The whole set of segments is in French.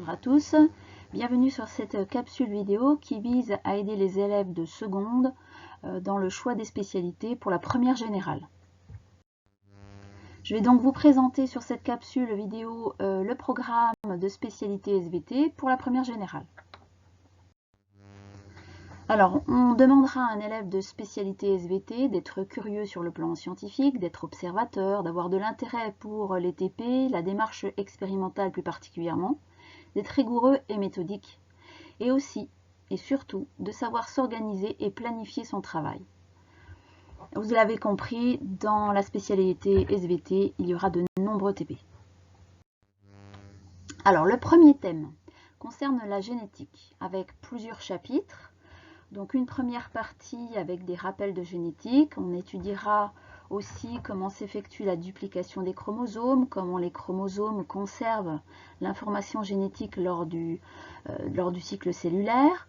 bonjour à tous. Bienvenue sur cette capsule vidéo qui vise à aider les élèves de seconde dans le choix des spécialités pour la première générale. Je vais donc vous présenter sur cette capsule vidéo le programme de spécialité SVT pour la première générale. Alors, on demandera à un élève de spécialité SVT d'être curieux sur le plan scientifique, d'être observateur, d'avoir de l'intérêt pour les TP, la démarche expérimentale plus particulièrement, d'être rigoureux et méthodique, et aussi, et surtout, de savoir s'organiser et planifier son travail. Vous l'avez compris, dans la spécialité SVT, il y aura de nombreux TP. Alors, le premier thème concerne la génétique, avec plusieurs chapitres. Donc une première partie avec des rappels de génétique. On étudiera aussi comment s'effectue la duplication des chromosomes, comment les chromosomes conservent l'information génétique lors du cycle cellulaire.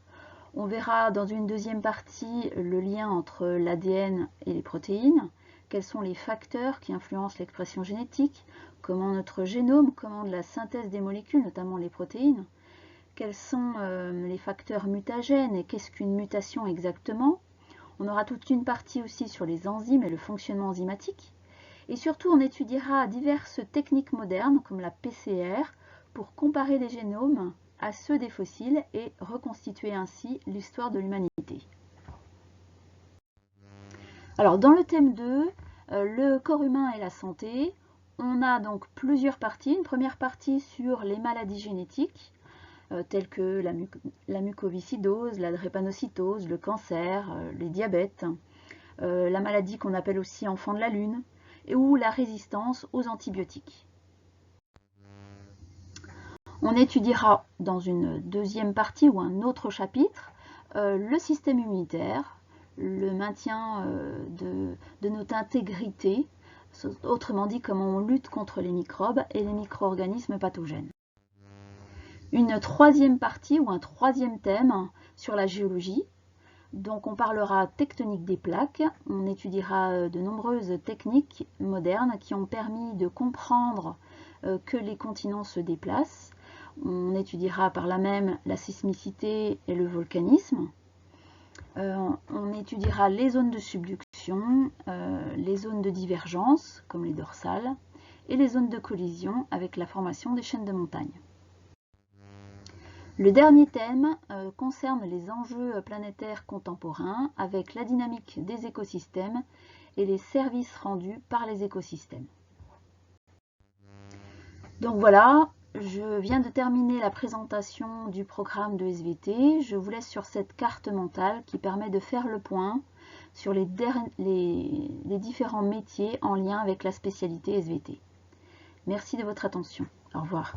On verra dans une deuxième partie le lien entre l'ADN et les protéines, quels sont les facteurs qui influencent l'expression génétique, comment notre génome commande la synthèse des molécules, notamment les protéines, quels sont les facteurs mutagènes et qu'est-ce qu'une mutation exactement. On aura toute une partie aussi sur les enzymes et le fonctionnement enzymatique. Et surtout, on étudiera diverses techniques modernes comme la PCR pour comparer les génomes à ceux des fossiles et reconstituer ainsi l'histoire de l'humanité. Alors, dans le thème 2, le corps humain et la santé, on a donc plusieurs parties. Une première partie sur les maladies génétiques, tels que la mucoviscidose, la drépanocytose, le cancer, les diabètes, la maladie qu'on appelle aussi enfant de la lune, ou la résistance aux antibiotiques. On étudiera dans une deuxième partie ou un autre chapitre le système immunitaire, le maintien de notre intégrité, autrement dit comment on lutte contre les microbes et les micro-organismes pathogènes. Une troisième partie ou un troisième thème sur la géologie. Donc on parlera tectonique des plaques, on étudiera de nombreuses techniques modernes qui ont permis de comprendre que les continents se déplacent. On étudiera par là même la sismicité et le volcanisme. On étudiera les zones de subduction, les zones de divergence comme les dorsales et les zones de collision avec la formation des chaînes de montagnes. Le dernier thème concerne les enjeux planétaires contemporains avec la dynamique des écosystèmes et les services rendus par les écosystèmes. Donc voilà, je viens de terminer la présentation du programme de SVT. Je vous laisse sur cette carte mentale qui permet de faire le point sur les différents métiers en lien avec la spécialité SVT. Merci de votre attention. Au revoir.